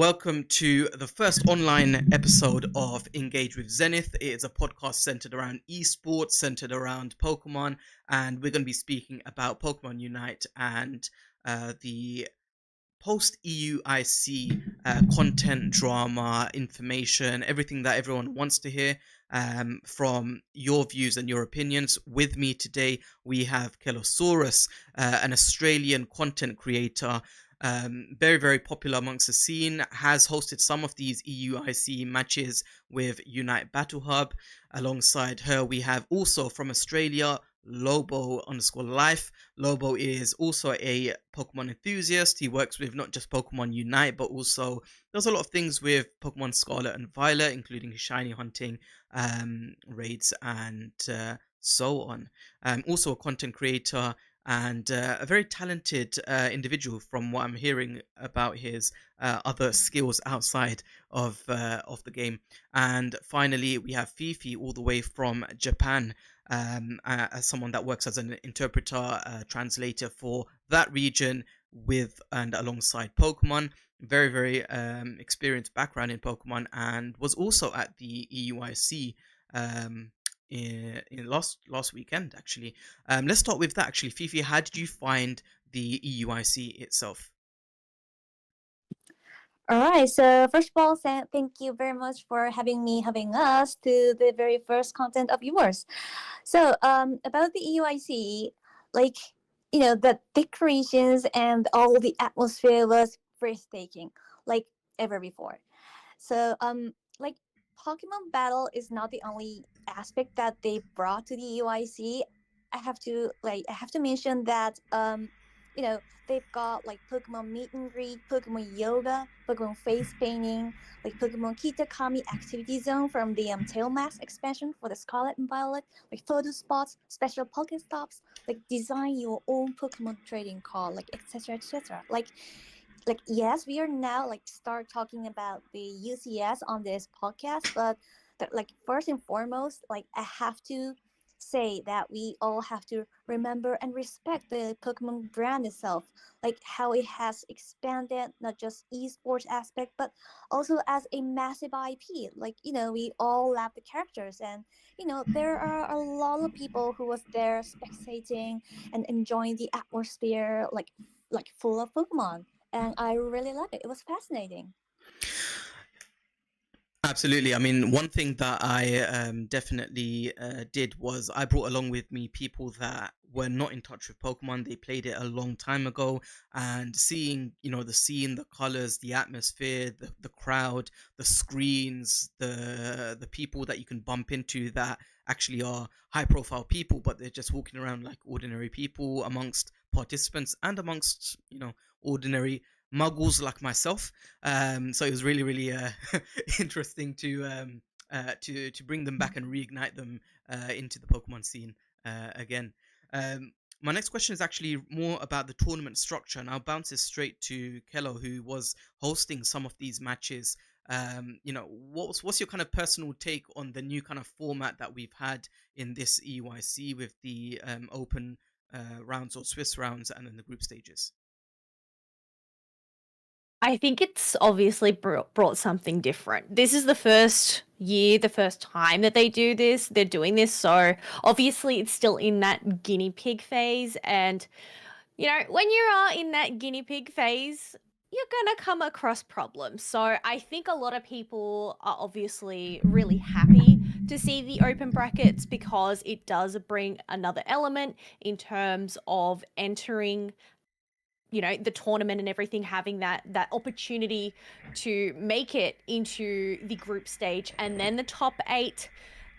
welcome to the first online episode of Engage with Zenith. It is a podcast centered around esports, centered around Pokemon, and we're going to be speaking about Pokemon Unite and the post EUIC content, drama, information, everything that everyone wants to hear from your views and your opinions. With me today, we have Kelosaurus, an Australian content creator. Very, very popular amongst the scene, has hosted some of these EUIC matches with Unite Battle Hub. Alongside her, we have also from Australia, Lobo_life. Lobo is also a Pokemon enthusiast. He works with not just Pokemon Unite, but also does a lot of things with Pokemon Scarlet and Violet, including shiny hunting, raids, and so on. Also a content creator and a very talented individual from what I'm hearing about his other skills outside of the game. And finally, we have Fifi all the way from Japan, as someone that works as an interpreter, translator for that region with and alongside Pokemon. Very, very experienced background in Pokemon, and was also at the EUIC in last weekend actually. Let's start with that actually. Fifi, how did you find the EUIC itself? All right. So first of all, thank you very much for having us to the very first content of yours. So about the EUIC, like the decorations and all the atmosphere was breathtaking, like ever before. So like Pokemon Battle is not the only aspect that they brought to the EUIC. I have to mention that they've got like Pokemon meet and greet, Pokemon yoga, Pokemon face painting, like Pokemon Kitakami activity zone from the Tail Mask expansion for the Scarlet and Violet, like photo spots, special Pokestops, like design your own Pokemon trading card, like etc. etc. Like yes, we are now like start talking about the UCS on this podcast, but like first and foremost, like I have to say that we all have to remember and respect the Pokemon brand itself, like how it has expanded not just esports aspect but also as a massive IP. Like we all love the characters, and there are a lot of people who was there spectating and enjoying the atmosphere, like full of Pokemon, and I really love it. It was fascinating. Absolutely. I mean, one thing that I definitely did was I brought along with me people that were not in touch with Pokemon. They played it a long time ago, and seeing, the scene, the colors, the atmosphere, the crowd, the screens, the people that you can bump into that actually are high profile people, but they're just walking around like ordinary people amongst participants and amongst, ordinary muggles like myself. So it was really, really interesting to bring them back and reignite them into the Pokemon scene again. My next question is actually more about the tournament structure, and I'll bounce this straight to Kello, who was hosting some of these matches. What's your kind of personal take on the new kind of format that we've had in this EUIC with the open rounds or Swiss rounds and then the group stages? I think it's obviously brought something different. This is the first year, the first time that they do this. They're doing this, so obviously it's still in that guinea pig phase. And, when you are in that guinea pig phase, you're going to come across problems. So I think a lot of people are obviously really happy to see the open brackets because it does bring another element in terms of entering the tournament and everything, having that opportunity to make it into the group stage and then the top 8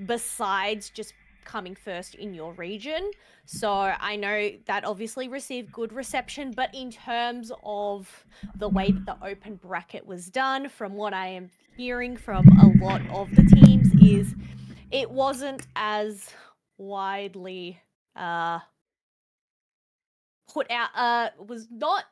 besides just coming first in your region. So I know that obviously received good reception, but in terms of the way that the open bracket was done, from what I am hearing from a lot of the teams, is it wasn't as widely put out, was not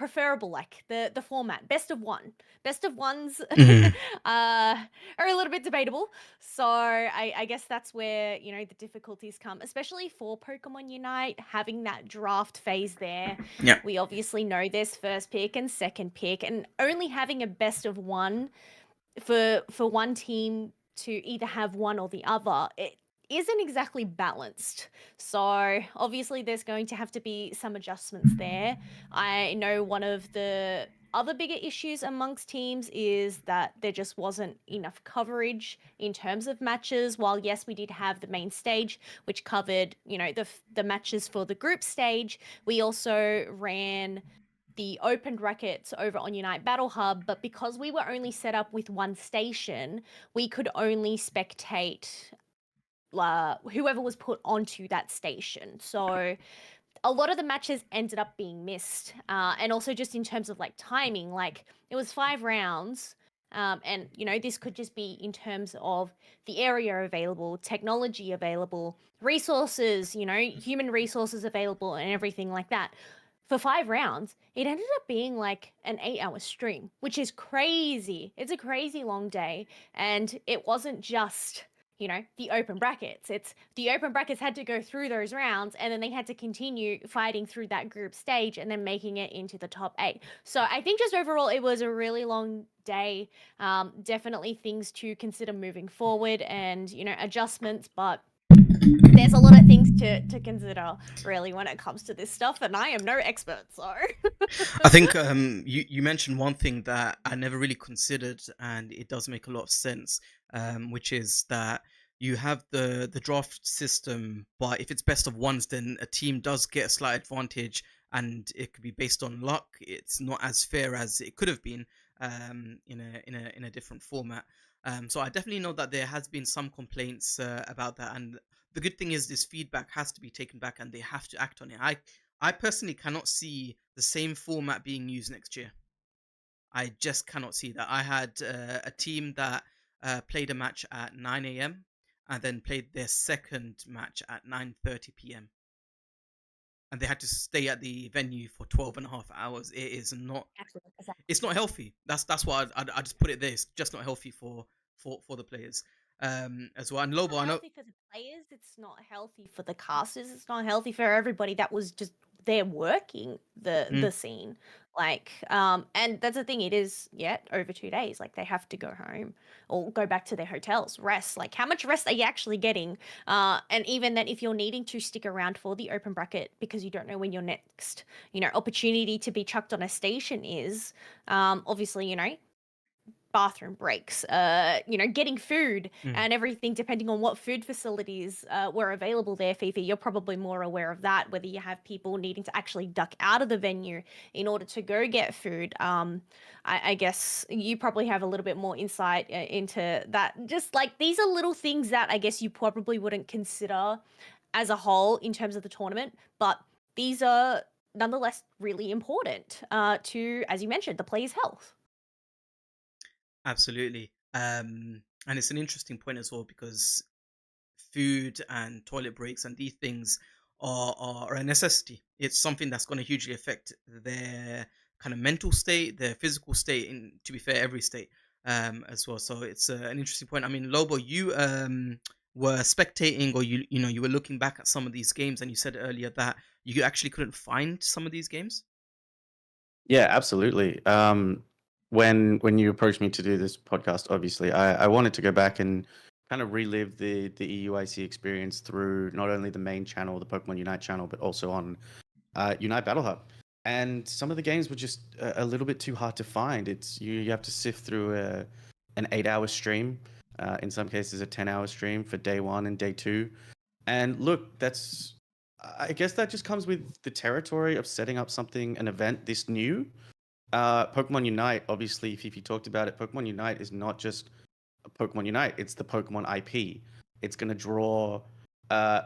preferable, like the format. Best of ones Mhm. are a little bit debatable. So I guess that's where, the difficulties come, especially for Pokemon Unite, having that draft phase there. Yeah. We obviously know there's first pick and second pick, and only having a best of one for one team to either have one or the other, it isn't exactly balanced. So obviously there's going to have to be some adjustments there. I know one of the other bigger issues amongst teams is that there just wasn't enough coverage in terms of matches. While yes, we did have the main stage, which covered, the matches for the group stage, we also ran the open brackets over on Unite Battle Hub, but because we were only set up with one station, we could only spectate whoever was put onto that station. So a lot of the matches ended up being missed. And also just in terms of like timing, like it was 5 rounds. And this could just be in terms of the area available, technology available, resources, human resources available, and everything like that. For 5 rounds, it ended up being like an 8-hour stream, which is crazy. It's a crazy long day. And it wasn't just, the open brackets. It's the open brackets had to go through those rounds, and then they had to continue fighting through that group stage and then making it into the top 8. So I think just overall, it was a really long day. Definitely things to consider moving forward and, adjustments, but there's a lot of things to consider really when it comes to this stuff, and I am no expert, so I think you mentioned one thing that I never really considered, and it does make a lot of sense, which is that you have the draft system, but if it's best of ones, then a team does get a slight advantage, and it could be based on luck. It's not as fair as it could have been in a different format. So I definitely know that there has been some complaints about that, and the good thing is this feedback has to be taken back, and they have to act on it. I personally cannot see the same format being used next year. I just cannot see that. I had a team that played a match at 9 a.m. and then played their second match at 9:30 p.m. and they had to stay at the venue for 12 and a half hours. It is not. Absolutely. Exactly. It's not healthy. That's why I just put it there. It's just not healthy for the players as well. And Lobo, not I know. healthy for the players, it's not healthy for the casters, it's not healthy for everybody that was just there working the Mm, scene. Like, and that's the thing, it is over 2 days. Like they have to go home or go back to their hotels, rest. Like how much rest are you actually getting? And even then, if you're needing to stick around for the open bracket because you don't know when your next, opportunity to be chucked on a station is, obviously, bathroom breaks, getting food mm. and everything, depending on what food facilities were available there, Fifi. You're probably more aware of that, whether you have people needing to actually duck out of the venue in order to go get food. I guess you probably have a little bit more insight into that. Just like these are little things that I guess you probably wouldn't consider as a whole in terms of the tournament, but these are nonetheless really important to, as you mentioned, the player's health. Absolutely. And it's an interesting point as well because food and toilet breaks and these things are a necessity. It's something that's going to hugely affect their kind of mental state, their physical state, in to be fair, every state as well. So it's an interesting point. I mean, Lobo, you were spectating, or you were looking back at some of these games, and you said earlier that you actually couldn't find some of these games. Yeah, absolutely. When you approached me to do this podcast, obviously, I wanted to go back and kind of relive the EUIC experience through not only the main channel, the Pokemon Unite channel, but also on Unite Battle Hub. And some of the games were just a little bit too hard to find. It's you have to sift through an 8-hour stream, in some cases a 10-hour stream for day one and day two. And look, I guess that just comes with the territory of setting up an event this new. Pokemon Unite, obviously, Fifi talked about it. Pokemon Unite is not just Pokemon Unite, it's the Pokemon IP. It's going to draw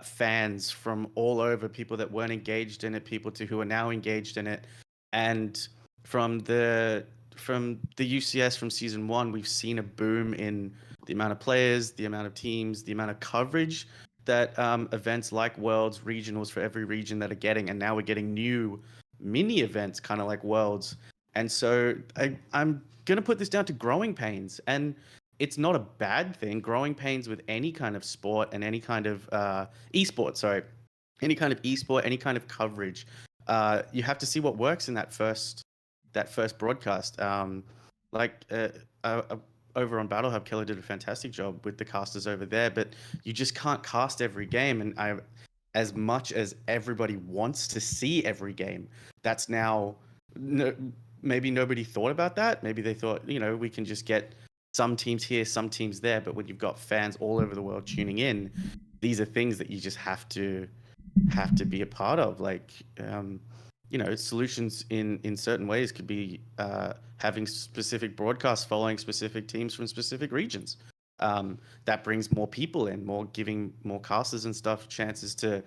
fans from all over, people that weren't engaged in it, people who are now engaged in it. And from the UCS from season 1, we've seen a boom in the amount of players, the amount of teams, the amount of coverage that events like Worlds, regionals for every region that are getting. And now we're getting new mini events, kind of like worlds. And so I'm going to put this down to growing pains. And it's not a bad thing. Growing pains with any kind of sport and any kind of esport, sorry, any kind of esport, any kind of coverage. You have to see what works in that first broadcast. Like over on Battle Hub, Keller did a fantastic job with the casters over there, but you just can't cast every game. And as much as everybody wants to see every game, that's now maybe nobody thought about that. Maybe they thought, we can just get some teams here, some teams there. But when you've got fans all over the world tuning in, these are things that you just have to be a part of. Like, solutions in certain ways could be having specific broadcasts following specific teams from specific regions. That brings more people in, giving more casters and stuff chances to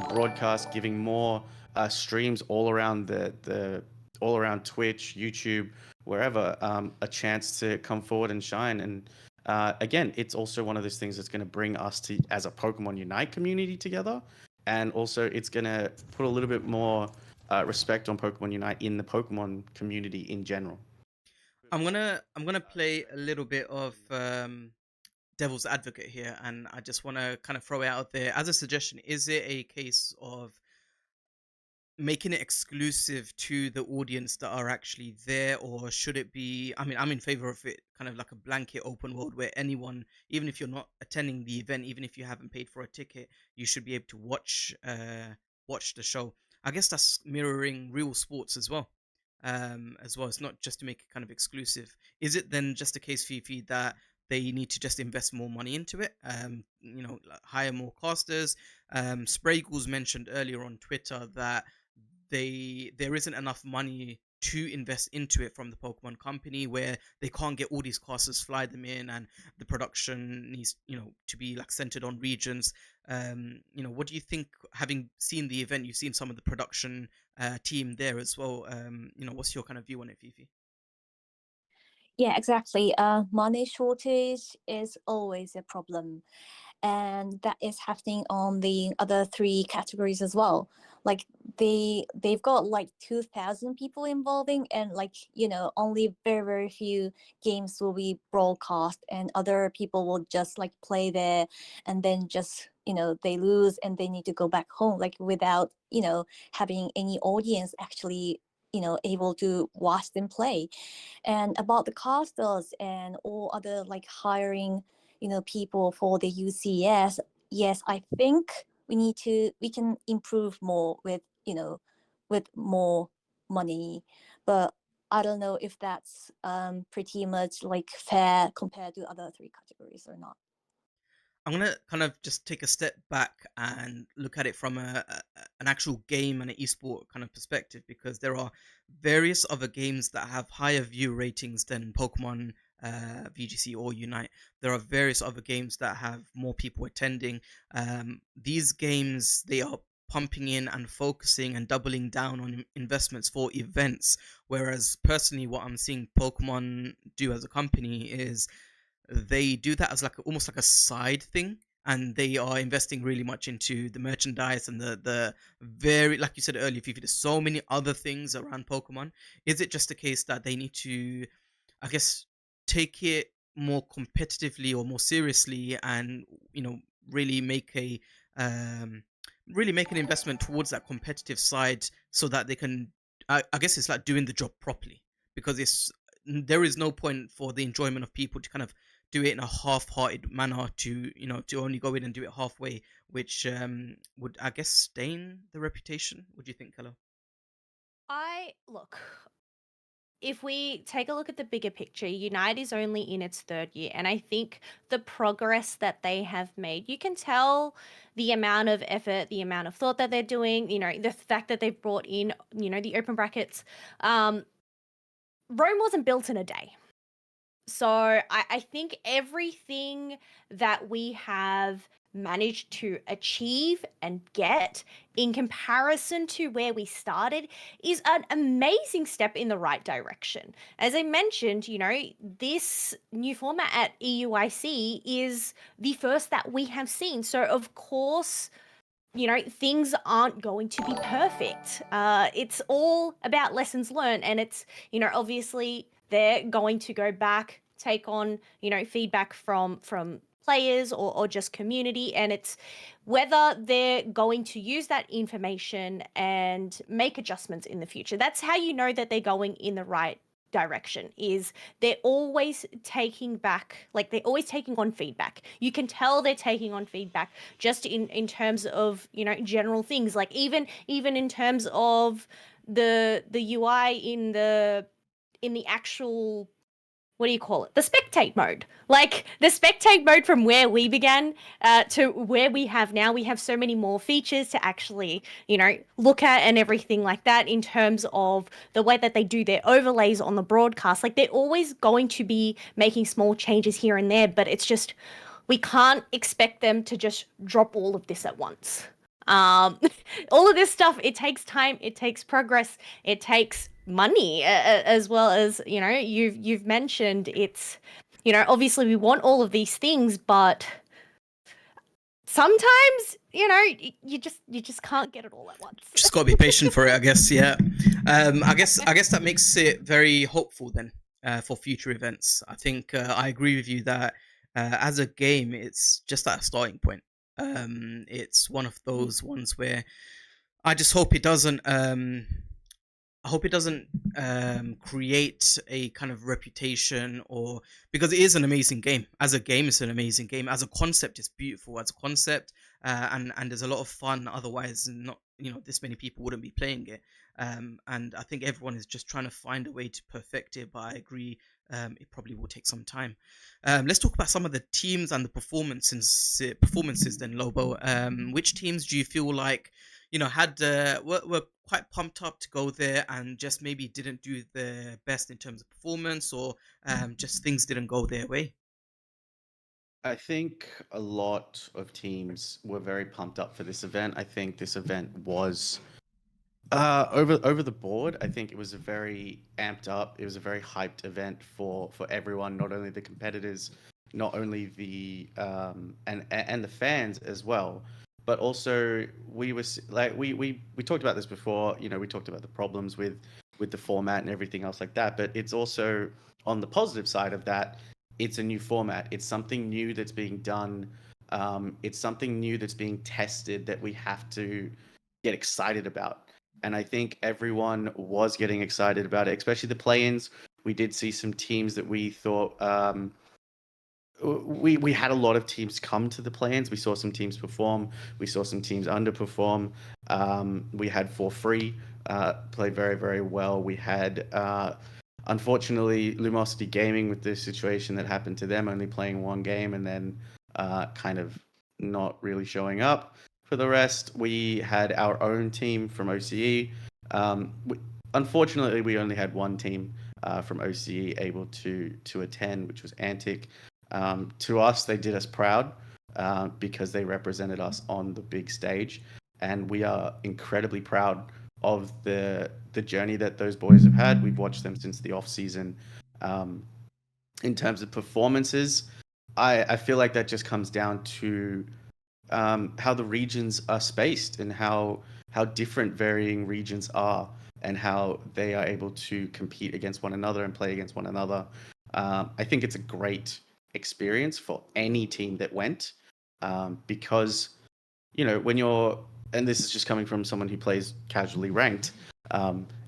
broadcast, giving more streams all around all around Twitch, YouTube, wherever, a chance to come forward and shine. And again, it's also one of those things that's going to bring us as a Pokemon Unite community together, and also it's going to put a little bit more respect on Pokemon Unite in the Pokemon community in general. I'm gonna play a little bit of devil's advocate here, and I just want to kind of throw it out there as a suggestion. Is it a case of making it exclusive to the audience that are actually there, or should it be, I mean, I'm in favor of it kind of like a blanket open world where anyone, even if you're not attending the event, even if you haven't paid for a ticket, you should be able to watch the show. I guess that's mirroring real sports as well. It's not just to make it kind of exclusive. Is it then just a case, Fifi, that they need to just invest more money into it, like hire more casters? Spraygles mentioned earlier on Twitter that there isn't enough money to invest into it from the Pokemon company, where they can't get all these casters, fly them in, and the production needs to be like centered on regions. What do you think, having seen the event? You've seen some of the production team there as well. What's your kind of view on it, Fifi? Yeah, exactly. Money shortage is always a problem, and that is happening on the other three categories as well. Like they've got like 2,000 people involving, and only very few games will be broadcast, and other people will just like play there, and then just they lose and they need to go back home, like without having any audience actually able to watch them play. And about the casters and all other like hiring people for the UCS, yes, I think we can improve more with with more money, but I don't know if that's pretty much like fair compared to other three categories or not. I'm gonna kind of just take a step back and look at it from an actual game and an esport kind of perspective, because there are various other games that have higher view ratings than Pokemon VGC or Unite. There are various other games that have more people attending. These games, they are pumping in and focusing and doubling down on investments for events, whereas personally what I'm seeing Pokemon do as a company is they do that as like almost like a side thing, and they are investing really much into the merchandise and the very, like you said earlier, Fifi, there's so many other things around Pokemon. Is it just a case that they need to, I guess, take it more competitively or more seriously, and really make an investment towards that competitive side, so that they can, I guess it's like doing the job properly, because there is no point for the enjoyment of people to kind of do it in a half-hearted manner, to to only go in and do it halfway, which would, I guess, stain the reputation. What do you think, Keller? Look, if we take a look at the bigger picture, Unite is only in its third year, and I think the progress that they have made, you can tell the amount of effort, the amount of thought that they're doing, the fact that they've brought in, the open brackets. Rome wasn't built in a day. So I think everything that we have managed to achieve and get in comparison to where we started is an amazing step in the right direction. As I mentioned, this new format at EUIC is the first that we have seen. So of course, things aren't going to be perfect. It's all about lessons learned, and it's, obviously they're going to go back, take on, feedback from players or just community, and it's whether they're going to use that information and make adjustments in the future. That's how you know that they're going in the right direction, is they're always taking on feedback. You can tell they're taking on feedback just in terms of, general things, like even in terms of the UI in the actual, what do you call it? The spectate mode. Like the spectate mode from where we began to where we have now, we have so many more features to actually, look at and everything like that, in terms of the way that they do their overlays on the broadcast. Like they're always going to be making small changes here and there, but it's just, we can't expect them to just drop all of this at once. All of this stuff, it takes time, it takes progress, it takes money, as well as, you've mentioned. It's, obviously we want all of these things, but sometimes, you just can't get it all at once. Just gotta be patient for it, I guess. Yeah. I guess that makes it very hopeful then, for future events. I think I agree with you that as a game, it's just that starting point. It's one of those ones where I just hope it doesn't. I hope it doesn't create a kind of reputation, or because it is an amazing game. As a game, it's an amazing game. As a concept, it's beautiful as a concept, and there's a lot of fun. Otherwise, not this many people wouldn't be playing it. And I think everyone is just trying to find a way to perfect it. But I agree, it probably will take some time. Let's talk about some of the teams and the performances. Then, Lobo, which teams do you feel like had were quite pumped up to go there and just maybe didn't do their best in terms of performance, or just things didn't go their way? I think a lot of teams were very pumped up for this event. I think this event was over the board. I think it was a very amped up. It was a very hyped event for everyone, not only the competitors, not only the and the fans as well, but also we talked about this before. We talked about the problems with the format and everything else like that. But it's also, on the positive side of that, it's a new format. It's something new that's being done. It's something new that's being tested that we have to get excited about. And I think everyone was getting excited about it, especially the play-ins. We did see some teams that we thought we had a lot of teams come to the play-ins. We saw some teams perform. We saw some teams underperform. We had For Free play very, very well. We had, unfortunately, Lumosity Gaming, with the situation that happened to them, only playing one game and then kind of not really showing up for the rest. We had our own team from OCE. Unfortunately, we only had one team from OCE able to attend, which was Antic. To us, they did us proud because they represented us on the big stage, and we are incredibly proud of the journey that those boys have had. We've watched them since the off season. In terms of performances, I feel like that just comes down to how the regions are spaced and how different varying regions are, and how they are able to compete against one another and play against one another. I think it's a great experience for any team that went, because when you're, and this is just coming from someone who plays casually ranked,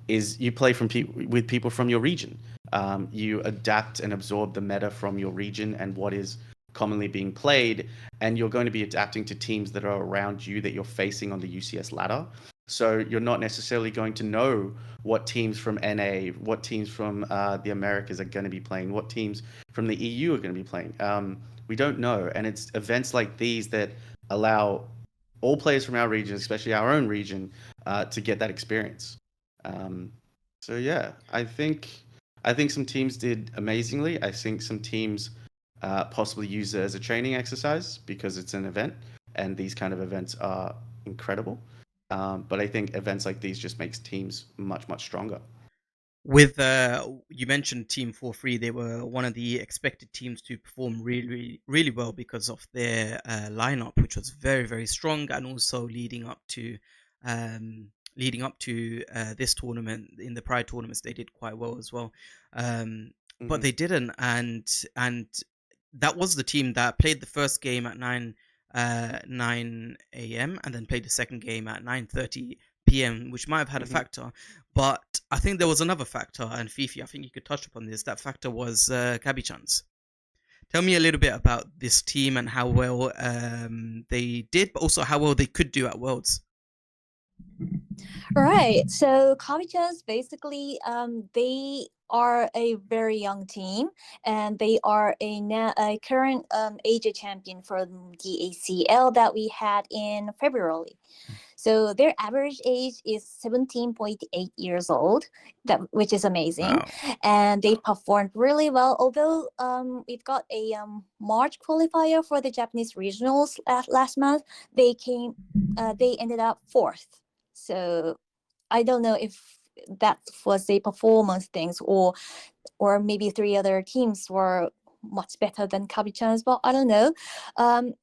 is you play with people from your region. You adapt and absorb the meta from your region and what is commonly being played, and you're going to be adapting to teams that are around you that you're facing on the UCS ladder. So you're not necessarily going to know what teams from NA, what teams from the Americas are going to be playing, what teams from the EU are going to be playing. We don't know, and it's events like these that allow all players from our region, especially our own region, to get that experience. So yeah, I think some teams did amazingly. I think some teams possibly use it as a training exercise because it's an event, and these kind of events are incredible. But I think events like these just makes teams much, much stronger. With you mentioned Team 4-3, they were one of the expected teams to perform really, really well because of their lineup, which was very, very strong, and also this tournament. In the prior tournaments, they did quite well as well, but Mhm. they didn't, and that was the team that played the first game at 9 a.m. and then played the second game at 9:30 p.m., which might have had a Mhm. factor. But I think there was another factor, and Fifi, I think you could touch upon this. That factor was Kabi-chan's. Tell me a little bit about this team and how well they did, but also how well they could do at Worlds. Right. So Kavichas basically they are a very young team, and they are a current Asia champion for the ACL that we had in February. So their average age is 17.8 years old, which is amazing. Wow. And they performed really well. Although we've got a March qualifier for the Japanese regionals last month, they ended up fourth. So I don't know if that was a performance things, or maybe three other teams were much better than Kabi-chan's, but I don't know.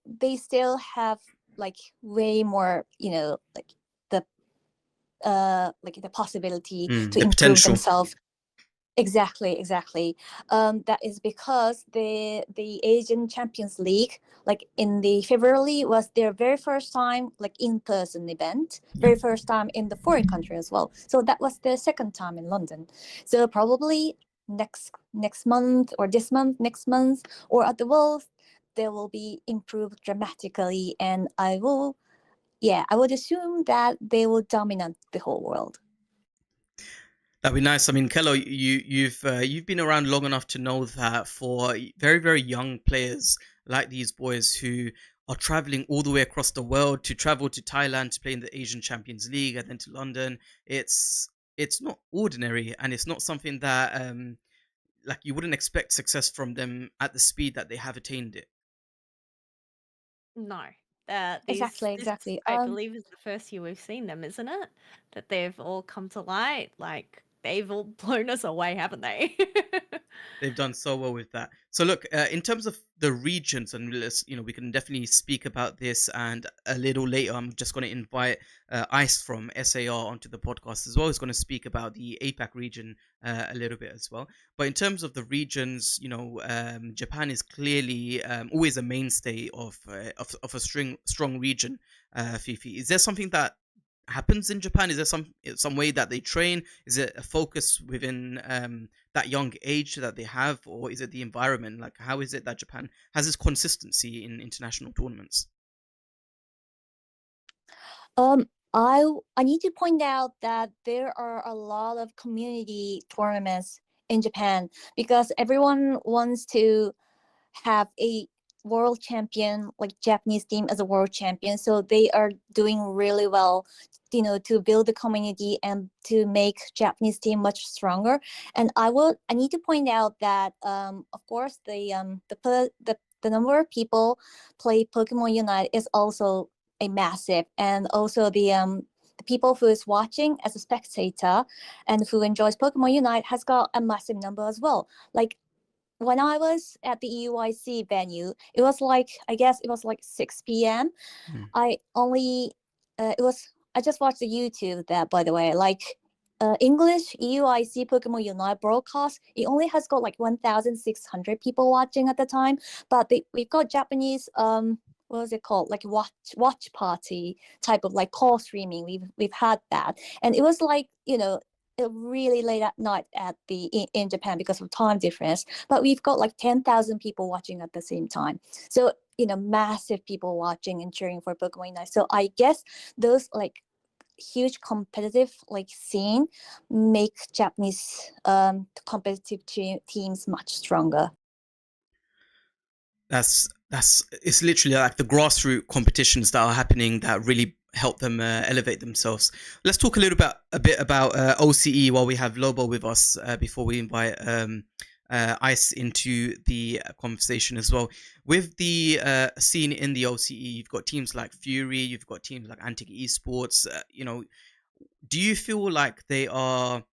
They still have like way more, the the possibility to The improve potential. themselves. Exactly. That is because the Asian Champions League, like in the February, was their very first time like in-person event, very first time in the foreign country as well. So that was their second time in London. So probably next month or this month, next month, or at the World, they will be improved dramatically, and I would assume that they will dominate the whole world. That'd be nice. I mean, Kello, you've been around long enough to know that for very, very young players like these boys who are traveling all the way across the world to travel to Thailand to play in the Asian Champions League and then to London, it's not ordinary, and it's not something that like you wouldn't expect success from them at the speed that they have attained it. No. This Exactly. I believe is the first year we've seen them, isn't it? That they've all come to light. Like they've all blown us away, haven't they? They've done so well with that. So look, in terms of the regions, and we can definitely speak about this. And a little later, I'm just going to invite Ice from SAR onto the podcast as well. He's going to speak about the APAC region a little bit as well. But in terms of the regions, Japan is clearly always a mainstay of a strong region. Fifi, is there something that happens in Japan? Is there some way that they train? Is it a focus within that young age that they have, or is it the environment? Like, how is it that Japan has this consistency in international tournaments? Um, I need to point out that there are a lot of community tournaments in Japan because everyone wants to have a world champion, like Japanese team as a world champion. So they are doing really well, to build the community and to make Japanese team much stronger. And I need to point out that of course the number of people play Pokemon Unite is also a massive, and also the people who is watching as a spectator and who enjoys Pokemon Unite has got a massive number as well. Like when I was at the EUIC venue, it was like, I guess it was like 6 p.m. Mm. I just watched the YouTube there, by the way. Like English EUIC Pokemon Unite broadcast, it only has got like 1,600 people watching at the time. But we've got Japanese what was it called? Like watch party type of like call streaming. We've had that, and it was like really late at night in Japan because of time difference. But we've got like 10,000 people watching at the same time. So massive people watching and cheering for Pokemon Unite. So I guess those like huge competitive like scene make Japanese competitive teams much stronger. That's it's literally like the grassroots competitions that are happening that really help them elevate themselves. Let's talk a bit about OCE while we have Lobo with us before we invite Ice into the conversation as well. With the scene in the OCE, you've got teams like Fury, you've got teams like Antic Esports. Do you feel like they are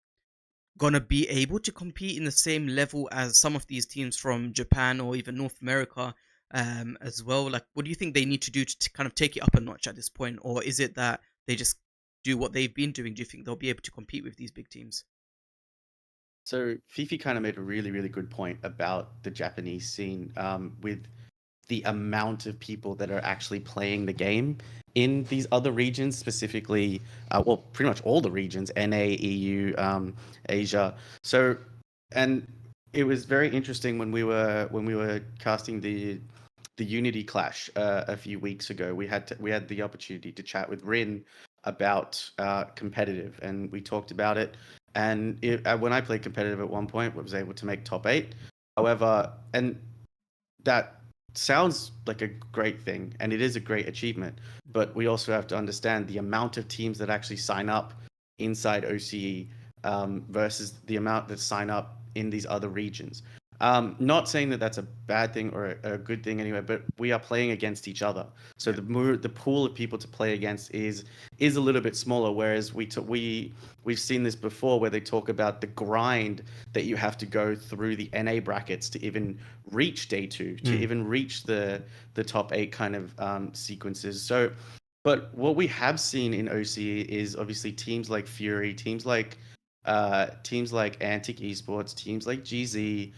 gonna be able to compete in the same level as some of these teams from Japan or even North America as well? Like, what do you think they need to do to kind of take it up a notch at this point, or is it that they just do what they've been doing? Do you think they'll be able to compete with these big teams? So Fifi kind of made a really, really good point about the Japanese scene, with the amount of people that are actually playing the game in these other regions, specifically, well, pretty much all the regions, NA, EU, Asia. So, and it was very interesting when we were casting the Unity Clash a few weeks ago. We had the opportunity to chat with Rin about competitive, and we talked about it. And when I played competitive at one point, I was able to make top 8. However, and that sounds like a great thing, and it is a great achievement. But we also have to understand the amount of teams that actually sign up inside OCE versus the amount that sign up in these other regions. Not saying that that's a bad thing or a good thing anyway, but we are playing against each other. So the pool of people to play against is a little bit smaller. Whereas we've seen this before, where they talk about the grind that you have to go through the NA brackets to even reach day 2, to even reach the top 8 kind of sequences. So, but what we have seen in OCE is obviously teams like Fury, teams like Antic Esports, teams like GZ,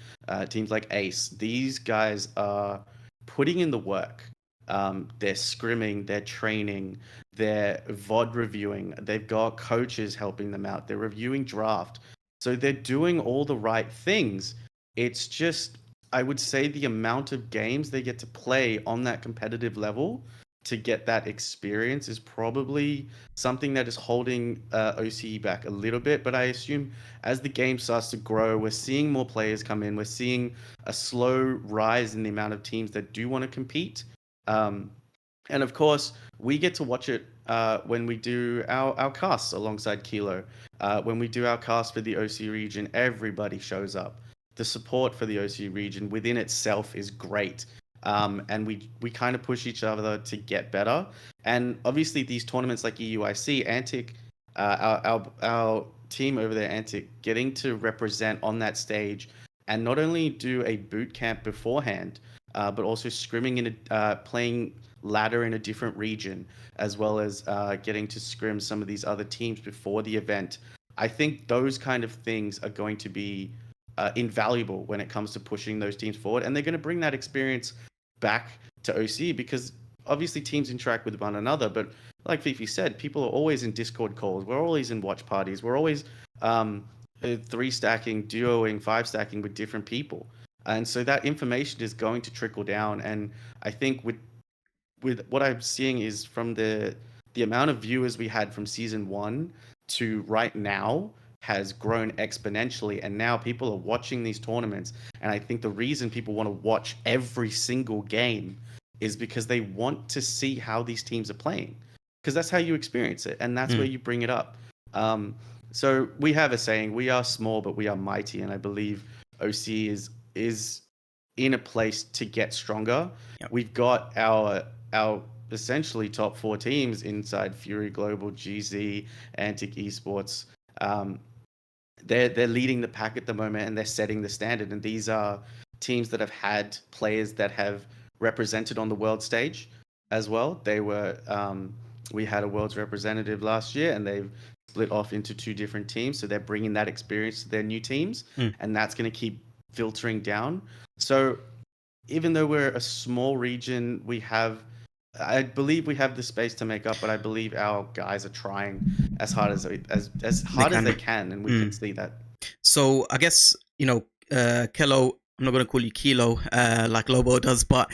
teams like Ace. These guys are putting in the work. They're scrimming, they're training, they're VOD reviewing. They've got coaches helping them out. They're reviewing draft. So they're doing all the right things. It's just, I would say, the amount of games they get to play on that competitive level to get that experience is probably something that is holding OCE back a little bit. But I assume as the game starts to grow, we're seeing more players come in. We're seeing a slow rise in the amount of teams that do want to compete. And of course, we get to watch it when we do our casts alongside Kilo. When we do our cast for the OC region, everybody shows up. The support for the OC region within itself is great. And we kind of push each other to get better. And obviously these tournaments like EUIC, Antic, our team over there, Antic, getting to represent on that stage and not only do a boot camp beforehand, but also scrimming playing ladder in a different region, as well as getting to scrim some of these other teams before the event. I think those kind of things are going to be invaluable when it comes to pushing those teams forward, and they're going to bring that experience back to OC, because obviously teams interact with one another, but like Fifi said, people are always in Discord calls, we're always in watch parties, we're always 3-stacking, duoing, 5-stacking with different people, and so that information is going to trickle down. And I think with what I'm seeing is from the amount of viewers we had from season 1 to right now has grown exponentially, and now people are watching these tournaments. And I think the reason people want to watch every single game is because they want to see how these teams are playing, because that's how you experience it, and that's where you bring it up. So we have a saying, we are small but we are mighty, and I believe OC is in a place to get stronger. Yep. We've got our essentially top 4 teams inside Fury Global, GZ, Antic Esports. They're leading the pack at the moment, and they're setting the standard. And these are teams that have had players that have represented on the world stage as well. They were we had a world's representative last year, and they've split off into 2 different teams. So they're bringing that experience to their new teams, and that's going to keep filtering down. So even though we're a small region, I believe we have the space to make up, but I believe our guys are trying as hard as they can, and we can see that. So I guess, Kelo, I'm not going to call you Kilo like Lobo does, but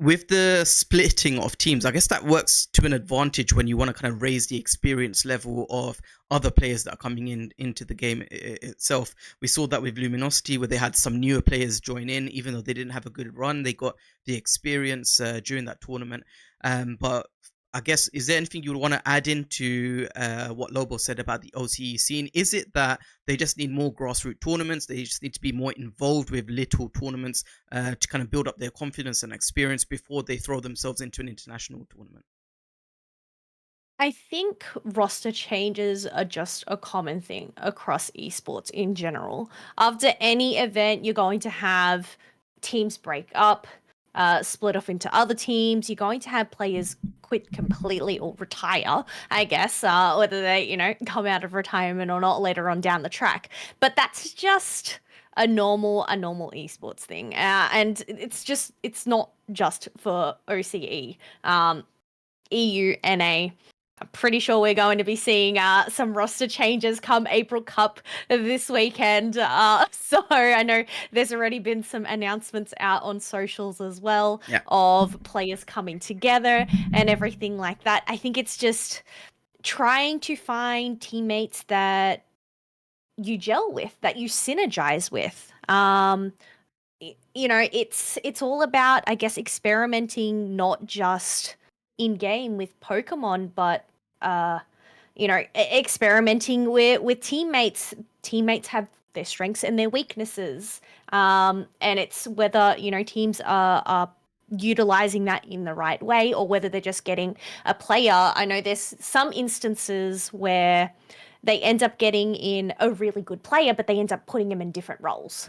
with the splitting of teams, I guess that works to an advantage when you want to kind of raise the experience level of other players that are coming into the game itself. We saw that with Luminosity, where they had some newer players join in, even though they didn't have a good run. They got the experience during that tournament. But I guess, is there anything you would want to add into what Lobo said about the OCE scene? Is it that they just need more grassroots tournaments? They just need to be more involved with little tournaments to kind of build up their confidence and experience before they throw themselves into an international tournament? I think roster changes are just a common thing across esports in general. After any event, you're going to have teams break up, split off into other teams. You're going to have players quit completely or retire, I guess, whether they, come out of retirement or not later on down the track. But that's just a normal esports thing. And it's not just for OCE. EU, NA. I'm pretty sure we're going to be seeing some roster changes come April Cup this weekend. So I know there's already been some announcements out on socials as well of players coming together and everything like that. I think it's just trying to find teammates that you gel with, that you synergize with. It's all about, I guess, experimenting not just in game with Pokemon, but experimenting with teammates. Teammates have their strengths and their weaknesses, and it's whether teams are utilizing that in the right way or whether they're just getting a player. I know there's some instances where they end up getting in a really good player, but they end up putting him in different roles.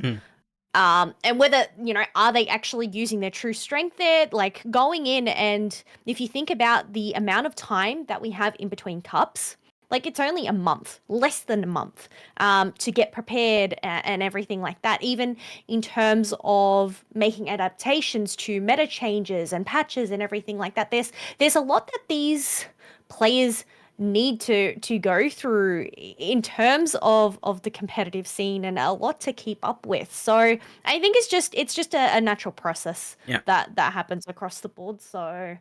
And whether, are they actually using their true strength there? Like going in, and if you think about the amount of time that we have in between cups, like it's only a month, less than a month, to get prepared and everything like that. Even in terms of making adaptations to meta changes and patches and everything like that, there's a lot that these players need to go through in terms of the competitive scene, and a lot to keep up with. So I think it's just a natural process that happens across the board. So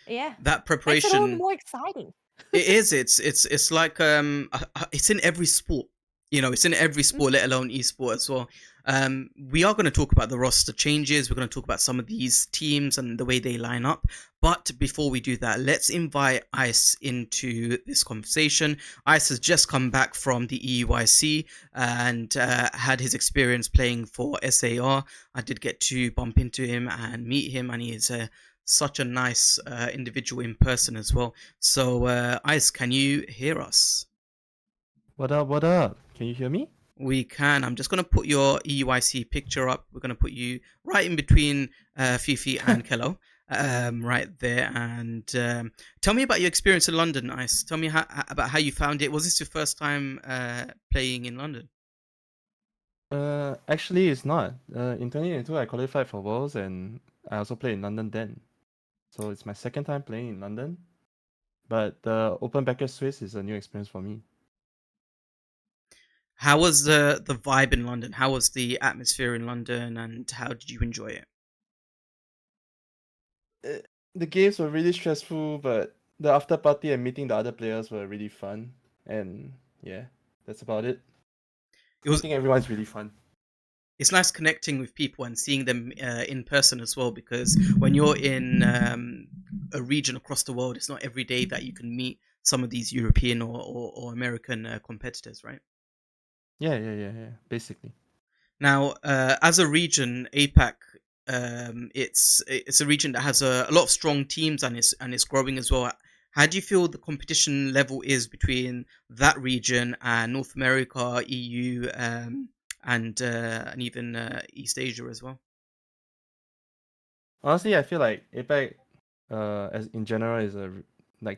that preparation makes it all more exciting. It is. It's like it's in every sport. It's in every sport, let alone esport as well. We are going to talk about the roster changes. We're going to talk about some of these teams and the way they line up. But before we do that, let's invite Ice into this conversation. Ice has just come back from the EUIC and had his experience playing for SAR. I did get to bump into him and meet him, and he is such a nice individual in person as well. So, Ice, can you hear us? What up, what up? Can you hear me? We can. I'm just going to put your EUIC picture up. We're going to put you right in between Fifi and Kello, right there. And tell me about your experience in London, Ice. Tell me about how you found it. Was this your first time playing in London? Actually, it's not. In 2022, I qualified for Worlds, and I also played in London then. So it's my second time playing in London. But the Open Bracket Swiss is a new experience for me. How was the vibe in London? How was the atmosphere in London, and how did you enjoy it? The games were really stressful, but the after party and meeting the other players were really fun. And yeah, that's about it. I think everyone's really fun. It's nice connecting with people and seeing them in person as well, because when you're in a region across the world, it's not every day that you can meet some of these European or American competitors, right? Yeah, basically. Now, as a region, APAC, it's a region that has a lot of strong teams and it's growing as well. How do you feel the competition level is between that region and North America, EU, and even East Asia as well? Honestly, I feel like APAC, as in general, is a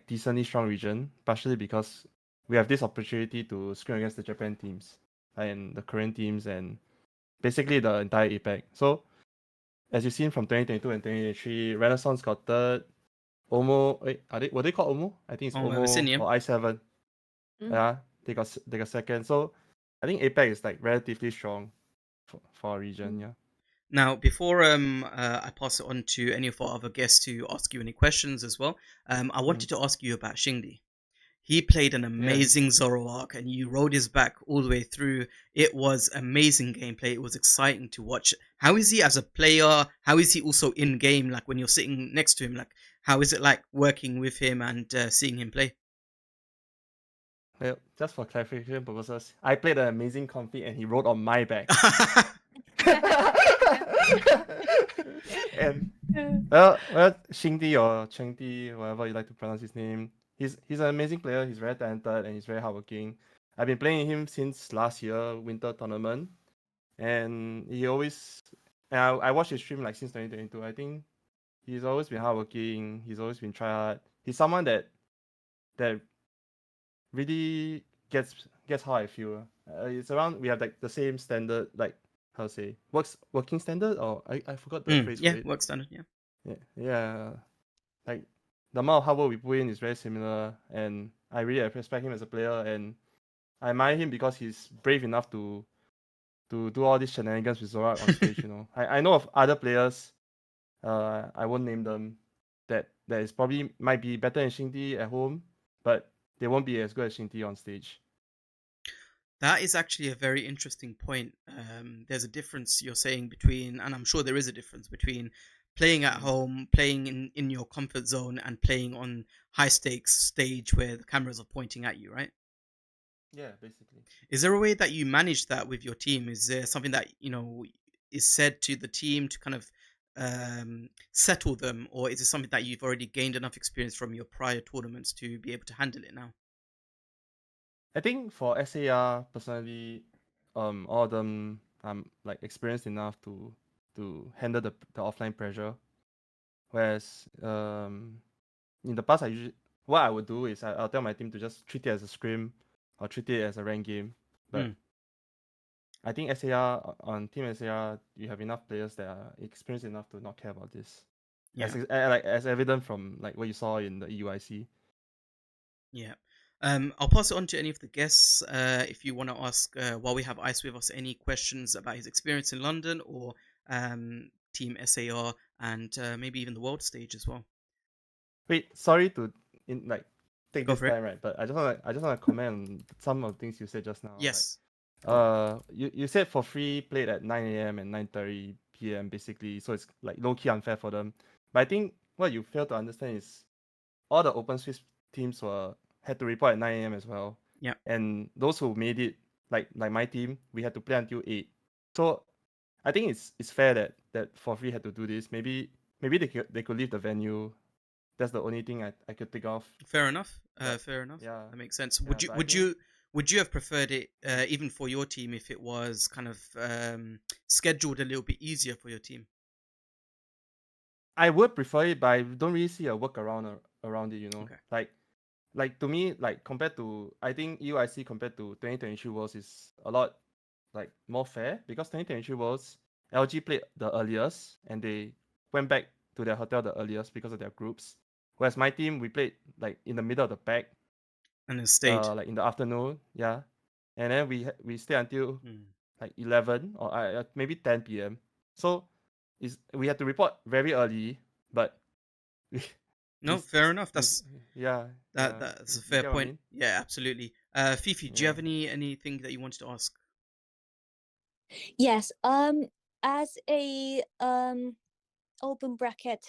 decently strong region, partially because we have this opportunity to scrim against the Japan teams and the Korean teams and basically the entire APAC. So, as you've seen from 2022 and 2023, Renaissance got third. Omo, were they called Omo? I think it's Omo or I7. Yeah, they got second. So, I think APAC is relatively strong for our region. Yeah. Now, before I pass it on to any of our other guests to ask you any questions as well, I wanted to ask you about Xingdi. He played an amazing Zoroark, and you rode his back all the way through. It was amazing gameplay. It was exciting to watch. How is he as a player? How is he also in game? Like when you're sitting next to him, like how is it like working with him and seeing him play? Well, just for clarification purposes, I played an amazing config and he rode on my back. And well, Xingdi or Chengdi, whatever you like to pronounce his name, he's an amazing player. He's very talented and he's very hardworking. I've been playing him since last year winter tournament, and he always. And I watched his stream like since 2022. I think he's always been hardworking. He's always been try hard. He's someone that really gets how I feel. It's around we have like the same standard, like how to say working standard, or I forgot the phrase Yeah, for it. work standard. Yeah. Yeah. Like the amount of hard work we put in is very similar, and I really respect him as a player, and I admire him because he's brave enough to do all these shenanigans with Zorak on stage. You know, I know of other players, I won't name them, that is probably might be better than Xingdi at home, but they won't be as good as Xingdi on stage. That is actually a very interesting point. There's a difference you're saying between, and I'm sure there is a difference between playing at home, playing in your comfort zone, and playing on high stakes stage where the cameras are pointing at you, right? Yeah, basically. Is there a way that you manage that with your team? Is there something that, is said to the team to kind of settle them, or is it something that you've already gained enough experience from your prior tournaments to be able to handle it now? I think for SAR personally, all of them I'm like experienced enough to handle the offline pressure. Whereas in the past, what I would do is I'll tell my team to just treat it as a scrim or treat it as a ranked game. But I think SAR on Team SAR, you have enough players that are experienced enough to not care about this. Yeah. As evident from like what you saw in the EUIC. Yeah. I'll pass it on to any of the guests if you want to ask, while we have Ice with us, any questions about his experience in London or Team SAR and maybe even the world stage as well. Wait, sorry to take Go this for it. time, right? But I just want to comment on some of the things you said just now. Yes. Like, you said for free played at 9 a.m. and 9:30 p.m. basically, so it's like low key unfair for them. But I think what you fail to understand is all the open Swiss teams had to report at 9 a.m. as well. Yeah. And those who made it, like my team, we had to play until 8. So I think it's fair that for free had to do this. Maybe they could leave the venue. That's the only thing I could think of. Fair enough. But, Fair enough. yeah. That makes sense. Yeah, Would you but I would think- you would you have preferred it even for your team if it was kind of scheduled a little bit easier for your team? I would prefer it, but I don't really see a workaround around it. You know, Okay. like to me, like compared to I think EUIC compared to 2023 Worlds is a lot like more fair because 2023 Worlds LG played the earliest and they went back to their hotel the earliest because of their groups. Whereas my team, we played like in the middle of the pack, And then stayed. like in the afternoon, yeah, and then we stay until like 11 or maybe 10 p.m. So we had to report very early, but No, fair enough. That's yeah. that's a You fair get what I point. mean? Yeah, absolutely. Fifi, do you have anything that you wanted to ask? Yes. As a open bracket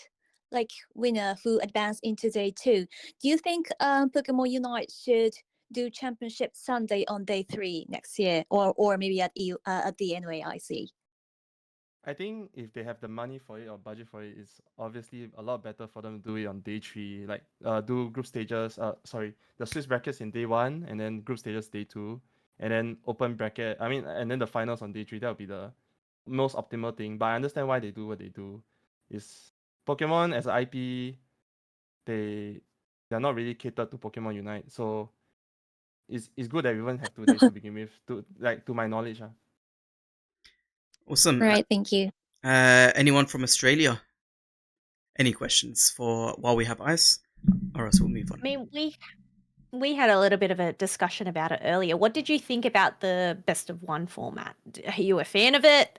like winner who advanced into day 2, do you think Pokemon Unite should do Championship Sunday on day 3 next year, or maybe at the NUAIC? I think if they have the money for it or budget for it, it's obviously a lot better for them to do it on day 3. Like do group stages. The Swiss brackets in day 1, and then group stages day 2, and then open bracket. I mean, and then the finals on day 3. That would be the most optimal thing. But I understand why they do what they do. Is Pokemon as an IP, they're not really catered to Pokemon Unite. So it's good that we even have 2 days to begin with. To my knowledge. Awesome. Right, thank you. Anyone from Australia? Any questions for while we have Ice? Or else we'll move on. I mean, we had a little bit of a discussion about it earlier. What did you think about the best of 1 format? Are you a fan of it?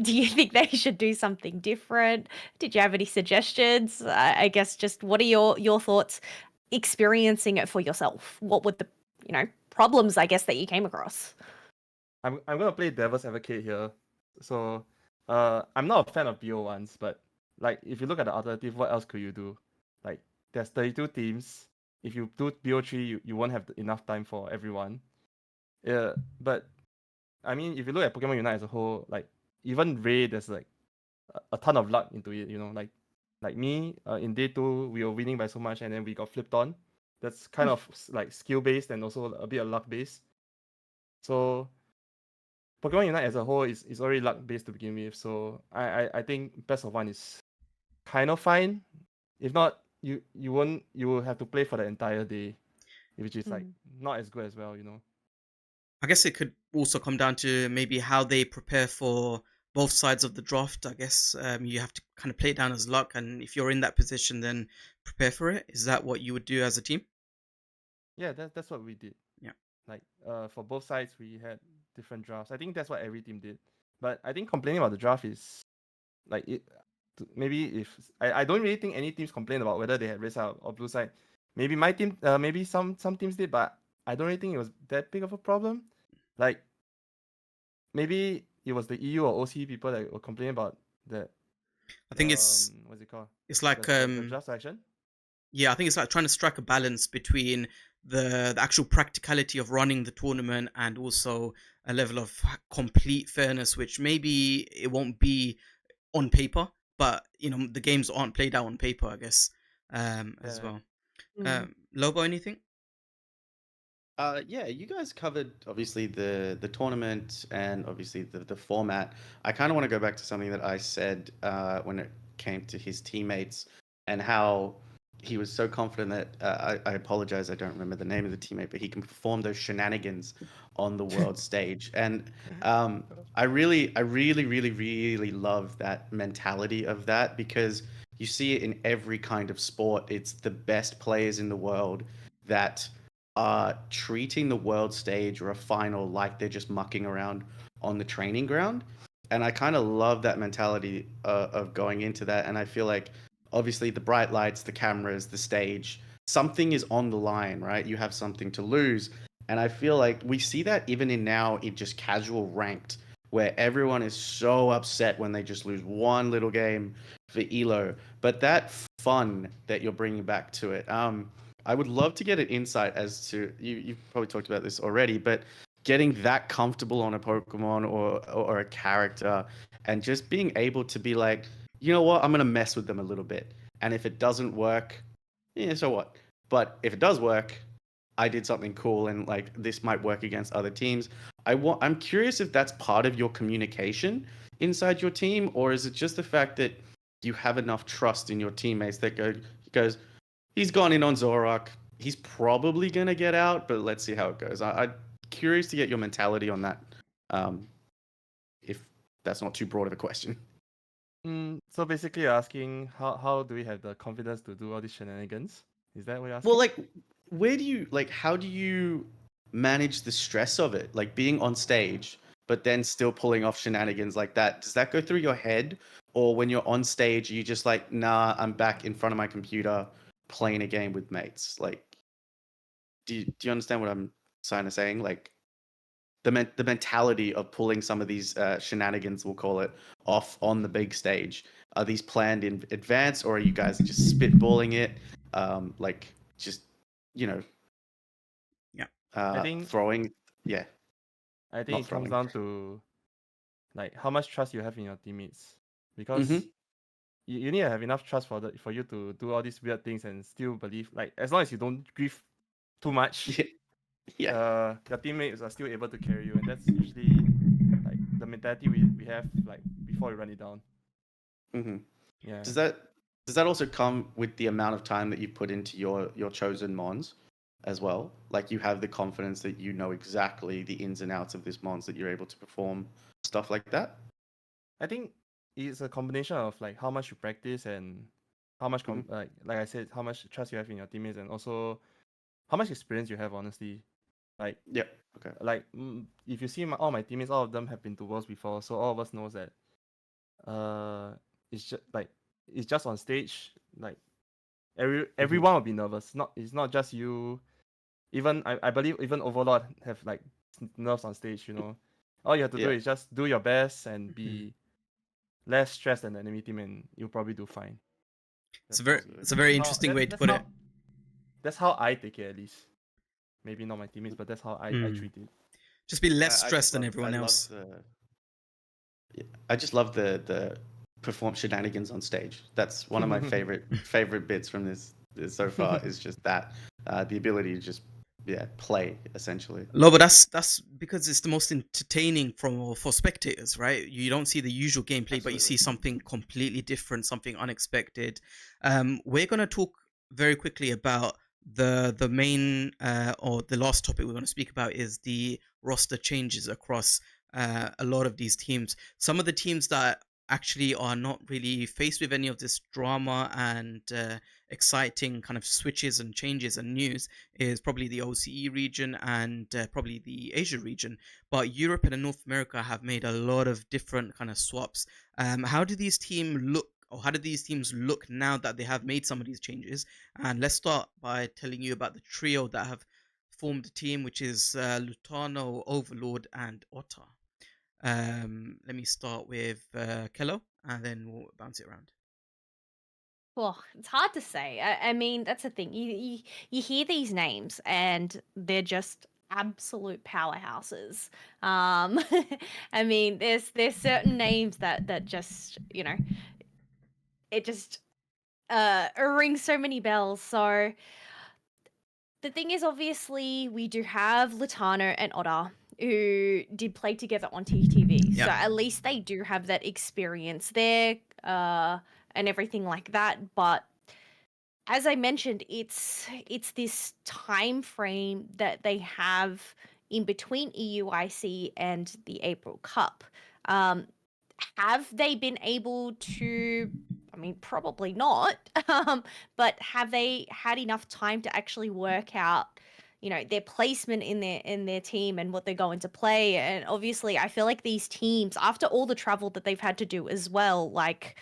Do you think they should do something different? Did you have any suggestions? I guess just what are your thoughts experiencing it for yourself? What were the problems, I guess, that you came across? I'm gonna play devil's advocate here. So I'm not a fan of BO1s, but like if you look at the alternative, what else could you do? Like there's 32 teams. If you do BO3, you won't have enough time for everyone. Yeah, but I mean, if you look at Pokemon Unite as a whole, like even Ray, there's like a ton of luck into it. You know, like me in day 2, we were winning by so much, and then we got flipped on. that's kind of like skill based and also a bit of luck based. So Pokemon Unite as a whole is already luck based to begin with. So I think best of one is kind of fine. If not, you will have to play for the entire day, which is like not as good as well, you know. I guess it could also come down to maybe how they prepare for both sides of the draft. I guess you have to kind of play it down as luck, and if you're in that position, then prepare for it. Is that what you would do as a team? Yeah, that's what we did. Yeah. Like for both sides we had different drafts. I think that's what every team did. But I think complaining about the draft is like maybe if I don't really think any teams complain about whether they had red side or blue side. Maybe my team, maybe some teams did, but I don't really think it was that big of a problem. Like maybe it was the EU or OC people that were complaining about that. I think it's what's it called? It's like the draft selection. Yeah, I think it's like trying to strike a balance between the actual practicality of running the tournament and also a level of complete fairness, which maybe it won't be on paper, but the games aren't played out on paper, I guess, as well. Lobo, anything? Yeah, you guys covered obviously the tournament and obviously the format. I kind of want to go back to something that I said when it came to his teammates and how he was so confident that I apologize, I don't remember the name of the teammate, but he can perform those shenanigans on the world stage. And I really, really love that mentality of that, because you see it in every kind of sport. It's the best players in the world that are treating the world stage or a final like they're just mucking around on the training ground. And I kind of love that mentality of going into that. And I feel like obviously the bright lights, the cameras, the stage, something is on the line, right? You have something to lose. And I feel like we see that even in just casual ranked, where everyone is so upset when they just lose one little game for ELO. But that fun that you're bringing back to it, I would love to get an insight as to, you've probably talked about this already, but getting that comfortable on a Pokemon or a character and just being able to be like, you know what, I'm going to mess with them a little bit. And if it doesn't work, yeah, so what? But if it does work, I did something cool, and like this might work against other teams. I'm curious if that's part of your communication inside your team, or is it just the fact that you have enough trust in your teammates that goes, he's gone in on Zorak. He's probably going to get out, but let's see how it goes. I'm curious to get your mentality on that, if that's not too broad of a question. So basically you're asking how do we have the confidence to do all these shenanigans? Is that what you're asking? Well, like, how do you manage the stress of it? Like being on stage, but then still pulling off shenanigans like that. Does that go through your head? Or when you're on stage, are you just like, nah, I'm back in front of my computer playing a game with mates? Like, do you understand what I'm trying to saying? Like, the mentality of pulling some of these shenanigans, we'll call it, off on the big stage. Are these planned in advance, or are you guys just spitballing it? Like, just, Yeah. I think throwing. Yeah. I think Not it comes throwing. down to like how much trust you have in your teammates, because you need to have enough trust for you to do all these weird things and still believe, like, as long as you don't grieve too much, Yeah. your teammates are still able to carry you, and that's usually like the mentality we have like before we run it down. Yeah. Does that also come with the amount of time that you put into your chosen mons as well? Like, you have the confidence that you know exactly the ins and outs of this mons, that you're able to perform stuff like that? I think it's a combination of like how much you practice and how much like I said, how much trust you have in your teammates, and also how much experience you have, honestly. Like, yeah, okay. Like, if you see all my teammates, all of them have been to Worlds before, so all of us knows that it's just on stage, like everyone will be nervous. It's not just you. Even I believe even Overlord have like nerves on stage, you know. All you have to do is just do your best and be less stressed than the enemy team, and you'll probably do fine. It's a very interesting way to put it. That's how I take it, at least. Maybe not my teammates, but that's how I treat it. Just be less stressed than everyone else. I just love the perform shenanigans on stage. That's one of my favorite bits from this so far, is just that. the ability to just play essentially. Lobo, that's because it's the most entertaining for spectators, right? You don't see the usual gameplay, but you see Absolutely. something completely different, something unexpected. We're gonna talk very quickly about the main or the last topic we're going to speak about is the roster changes across a lot of these teams. Some of the teams that actually are not really faced with any of this drama and exciting kind of switches and changes and news is probably the OCE region and probably the Asia region. But Europe and North America have made a lot of different kind of swaps. How do these teams look? Or how do these teams look now that they have made some of these changes? And let's start by telling you about the trio that have formed the team, which is Lutano, Overlord, and Otta. Let me start with Kello, and then we'll bounce it around. Well, it's hard to say. I mean, that's the thing. You hear these names and they're just absolute powerhouses. I mean, there's certain names that just it just rings so many bells. So the thing is, obviously, we do have Latano and Otta who did play together on TTV. So Yeah. at least they do have that experience there and everything like that. But as I mentioned, it's this time frame that they have in between EUIC and the April Cup. Have they been able to? I mean, probably not. But have they had enough time to actually work out, their placement in their team and what they're going to play? And obviously, I feel like these teams, after all the travel that they've had to do as well, like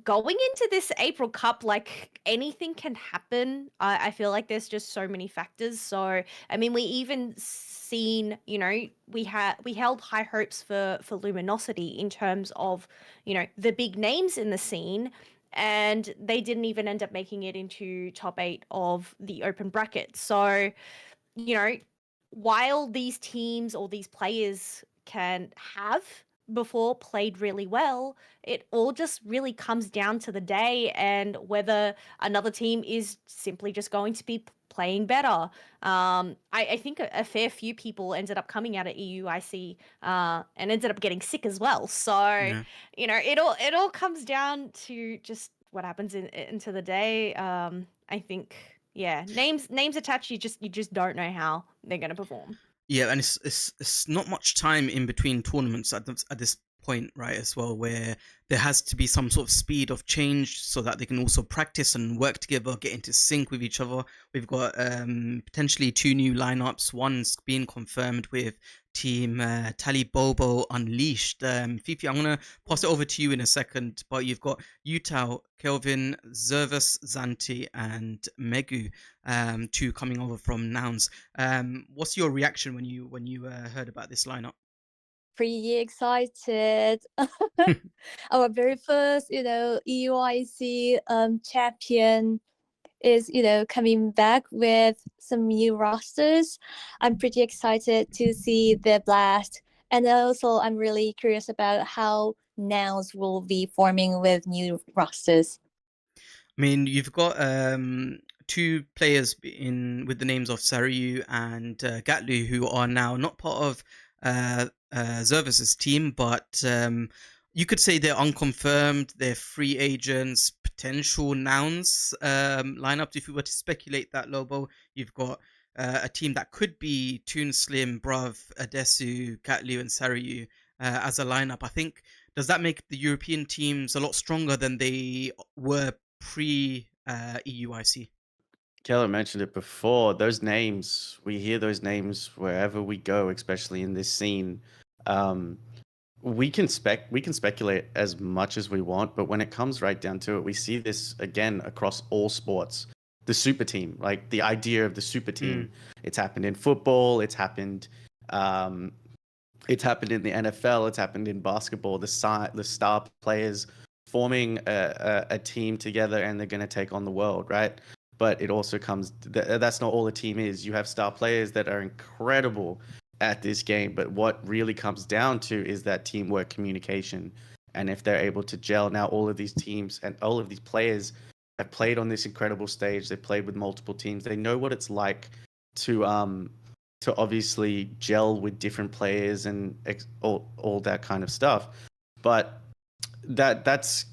going into this April Cup, like anything can happen. I feel like there's just so many factors. So I mean, we even seen, we held high hopes for Luminosity in terms of, the big names in the scene, and they didn't even end up making it into top 8 of the open bracket. So, you know, while these teams or these players can have before played really well, it all just really comes down to the day and whether another team is simply just going to be playing better. I think a fair few people ended up coming out of EUIC and ended up getting sick as well. So, Yeah. it all comes down to just what happens into the day. I think, yeah, names attached. You just don't know how they're gonna perform. Yeah, and it's not much time in between tournaments at this point, right? As well, where there has to be some sort of speed of change so that they can also practice and work together, get into sync with each other. We've got potentially 2 new lineups. One's being confirmed with Team Tally Bobo Unleashed. Fifi, I'm gonna pass it over to you in a second, but you've got Utah, Kelvin, Zervus, Zanti, and Megu, 2 coming over from Nouns. What's your reaction when you heard about this lineup? Pretty excited. Our very first, EUIC champion is, coming back with some new rosters. I'm pretty excited to see the blast. And also I'm really curious about how Nouns will be forming with new rosters. I mean, you've got 2 players with the names of Saryu and Gatlu, who are now not part of Zervus's team, but you could say they're unconfirmed, they're free agents, potential Nouns lineups. If we were to speculate that, Lobo, you've got a team that could be Toon Slim, Bruv, Adesu, Gatlu, and Saryu as a lineup. I think, does that make the European teams a lot stronger than they were pre EUIC? Keller mentioned it before. Those names, we hear those names wherever we go, especially in this scene. We can speculate as much as we want, but when it comes right down to it, we see this again across all sports. The super team, like the idea of the super team. It's happened in football. It's happened in the NFL. It's happened in basketball. The star players forming a team together, and they're going to take on the world, right? But it also that's not all a team is. You have star players that are incredible at this game, but what really comes down to is that teamwork, communication, and if they're able to gel. Now all of these teams and all of these players have played on this incredible stage. They've played with multiple teams. They know what it's like to obviously gel with different players and all that kind of stuff. But that's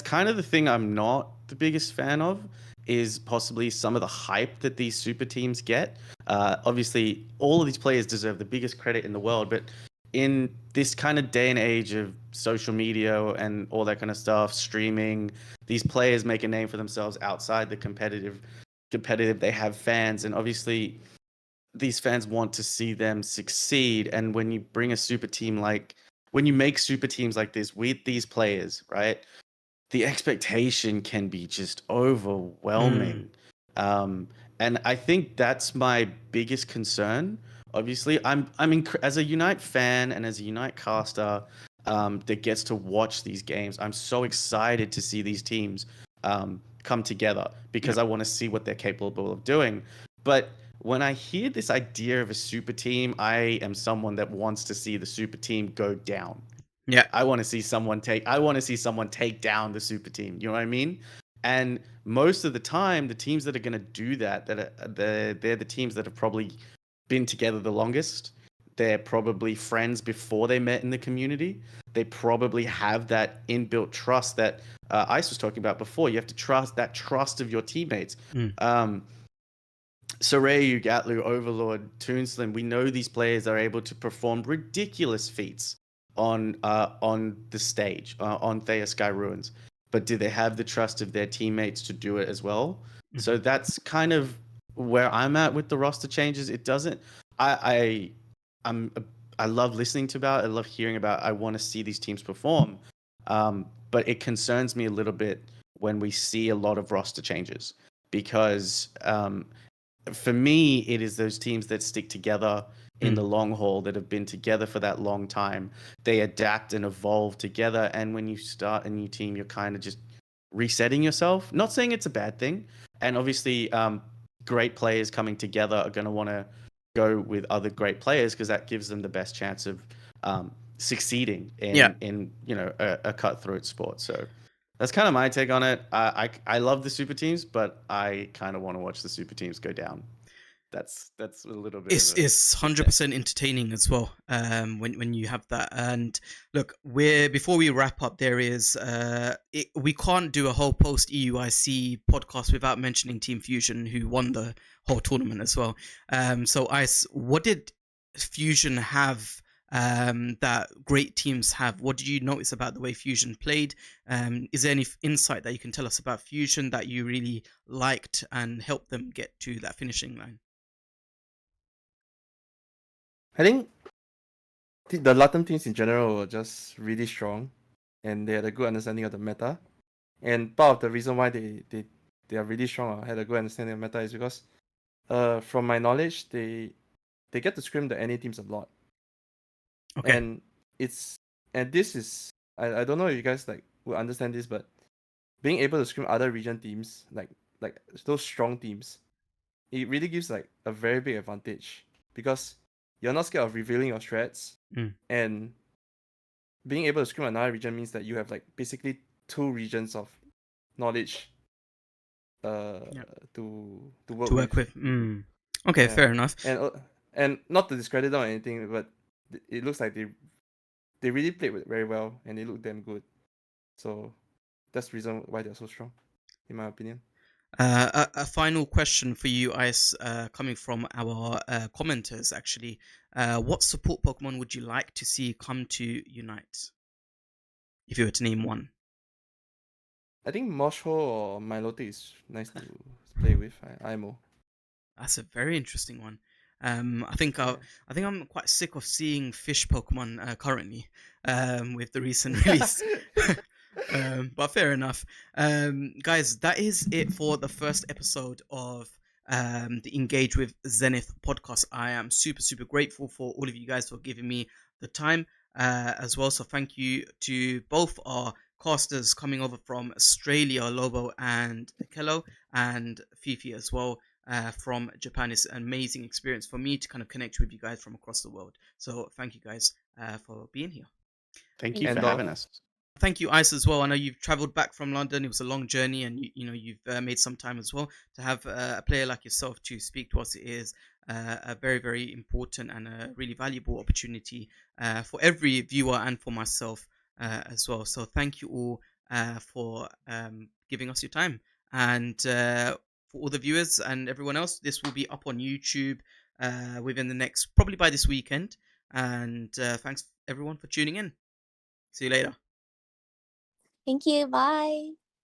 kind of the thing I'm not the biggest fan of, is possibly some of the hype that these super teams get. Obviously, all of these players deserve the biggest credit in the world, but in this kind of day and age of social media and all that kind of stuff, streaming, these players make a name for themselves outside the competitive. They have fans, and obviously these fans want to see them succeed. And when you bring a super team when you make super teams like this with these players, right, the expectation can be just overwhelming. And I think that's my biggest concern. Obviously, as a Unite fan and as a Unite caster that gets to watch these games, I'm so excited to see these teams come together, because I want to see what they're capable of doing. But when I hear this idea of a super team, I am someone that wants to see the super team go down. Yeah. I want to see someone take down the super team. You know what I mean? And most of the time, the teams that are going to do that, they're the teams that have probably been together the longest. They're probably friends before they met in the community. They probably have that inbuilt trust that Ice was talking about before. You have to trust of your teammates. Sorayu, Gatlu, Overlord, Toonslim, we know these players are able to perform ridiculous feats on the stage, on Thea Sky Ruins. But do they have the trust of their teammates to do it as well? So that's kind of where I'm at with the roster changes. It doesn't. I love listening to about. I love hearing about. I want to see these teams perform. But it concerns me a little bit when we see a lot of roster changes, because for me, it is those teams that stick together in the long haul, that have been together for that long time. They adapt and evolve together. And when you start a new team, you're kind of just resetting yourself. Not saying it's a bad thing. And obviously, great players coming together are going to want to go with other great players, because that gives them the best chance of succeeding in a cutthroat sport. So that's kind of my take on it. I love the super teams, but I kind of want to watch the super teams go down. That's a little bit. It's 100% entertaining as well. When you have that. And look, before we wrap up, there is we can't do a whole post EUIC podcast without mentioning Team Fusion, who won the whole tournament as well. So Ice, what did Fusion have that great teams have? What did you notice about the way Fusion played? Is there any insight that you can tell us about Fusion that you really liked and helped them get to that finishing line? I think the Latam teams in general were just really strong, and they had a good understanding of the meta. And part of the reason why they are really strong or had a good understanding of meta is because, from my knowledge, they get to scrim the NA teams a lot. Okay. And this is I don't know if you guys will understand this, but being able to scrim other region teams, like those strong teams, it really gives a very big advantage, because you're not scared of revealing your strats, and being able to scrim another region means that you have basically two regions of knowledge to work with. Okay, fair enough. And not to discredit them or anything, but it looks like they really played very well, and they look damn good. So that's the reason why they're so strong, in my opinion. A final question for you, Ice, coming from our commenters, actually. What support Pokemon would you like to see come to Unite? If you were to name one. I think Mosho or Milotic is nice to play with. IMO. That's a very interesting one. I think I'm quite sick of seeing fish Pokemon currently, with the recent release. But fair enough. Guys, that is it for the first episode of the Engage with Zenith podcast. I am super grateful for all of you guys for giving me the time as well. So thank you to both our casters coming over from Australia, Lobo and Kello, and Fifi as well from Japan. It's an amazing experience for me to kind of connect with you guys from across the world. So thank you guys for being here. Thank you for having us. Thank you, Ice, as well. I know you've travelled back from London. It was a long journey, and you've made some time as well to have a player like yourself to speak to us. It is a very, very important and a really valuable opportunity for every viewer and for myself as well. So thank you all for giving us your time, and for all the viewers and everyone else, this will be up on YouTube within the next, probably by this weekend. And thanks everyone for tuning in. See you later. Thank you. Bye.